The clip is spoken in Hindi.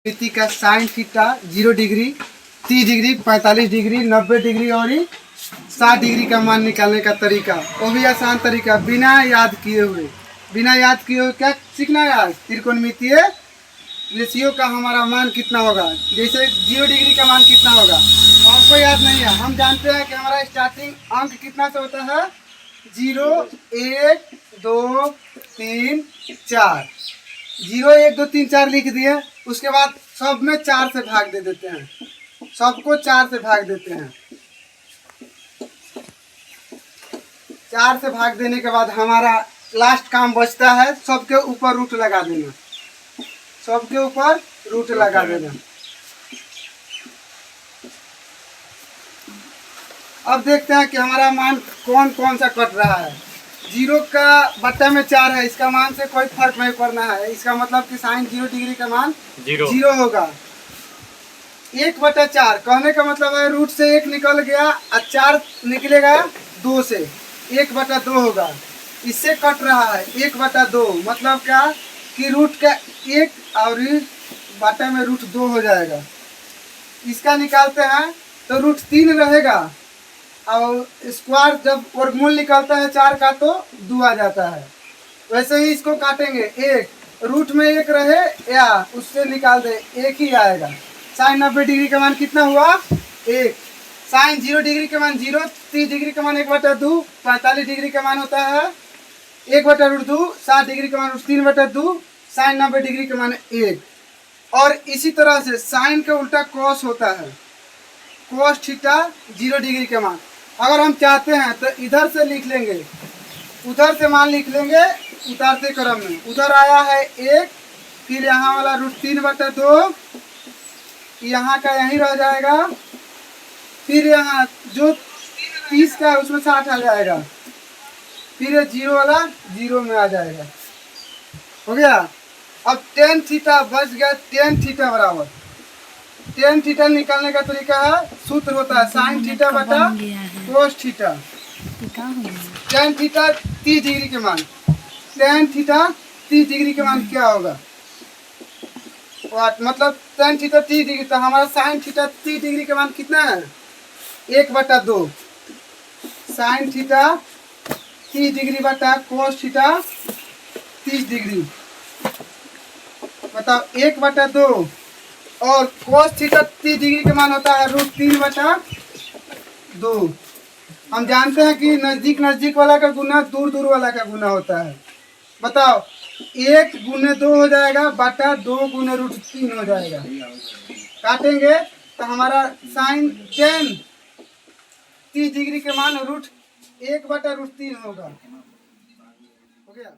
मिति का sine theta 0 degree, 30 degree, 45 degree, 90 degree और 60 डिग्री का मान निकालने का तरीका, वो भी आसान तरीका, बिना याद किए हुए क्या सीखना है आज। त्रिकोणमितीय रेशियो का हमारा मान कितना होगा, जैसे 0 डिग्री का मान कितना होगा हमको याद नहीं है। हम जानते हैं कि हमारा स्टार्टिंग अंक कितना से होता है, 0 1 2 3 4। 0 1 2 3 4 लिख दिए, उसके बाद सब में 4 से भाग दे देते हैं, सबको 4 से भाग देते हैं। 4 से भाग देने के बाद हमारा लास्ट काम बचता है सबके ऊपर रूट लगा देना, सबके ऊपर रूट लगा देना। अब देखते हैं कि हमारा मान कौन कौन सा कट रहा है। 0 का बट्टा में 4 है, इसका मान से कोई फर्क नहीं पड़ना है। इसका मतलब कि साइन 0 डिग्री का मान 0 होगा। 1/4 कहने का मतलब है रूट से 1 निकल गया और 4 निकलेगा 2 से, 1/2 होगा। इससे कट रहा है 1/2, मतलब क्या कि रूट का 1 और बट्टा में रूट 2 हो जाएगा। इसका निकालते हैं तो रूट 3 रहेगा और स्क्वायर जब वर्गमूल निकलता है 4 का तो 2 आ जाता है। वैसे ही इसको काटेंगे, 1 रूट में 1 रहे या उससे निकाल दे 1 ही आएगा। साइन 90 डिग्री का मान कितना हुआ, 1। साइन 0 डिग्री का मान 0, 30 डिग्री का मान 1/2, 45 डिग्री का मान होता है 1/√2, 60 डिग्री का मान 3/2, साइन 90 डिग्री का मान 1। और इसी तरह से साइन के उल्टा कॉस होता है, कॉस थीटा 0 डिग्री के मान। अगर हम चाहते हैं तो इधर से लिख लेंगे, उधर से मान लिख लेंगे उतारते क्रम में। उधर आया है 1, फिर यहाँ वाला √3/2, यहाँ का यहीं रह जाएगा, फिर यहाँ जो 30 का है उसमें 60 आ जाएगा, फिर 0 वाला 0 में आ जाएगा। हो गया। अब tan थीटा बच गया, tan थीटा बराबर, tan थीटा निकालने का तरीका है, सूत्र होता है साइन थीटा बटा cos theta. tan theta 30 degree के मान, tan थीटा 30 डिग्री के मान क्या होगा, मतलब tan थीटा 30 डिग्री, तो हमारा साइन थीटा 30 डिग्री के मान कितना है, 1/2। साइन थीटा 30 डिग्री बटा कोस थीटा 30 डिग्री, बताओ 1/2। और कोस थीटा 30 डिग्री के मान होता है √3/2। हम जानते हैं कि नजदीक नजदीक वाला का गुना दूर दूर वाला का गुना होता है। बताओ 1 × 2 हो जाएगा बटा 2 × √3 हो जाएगा। काटेंगे तो हमारा साइन tan 30 डिग्री के मान √1/√3 होगा। हो गया।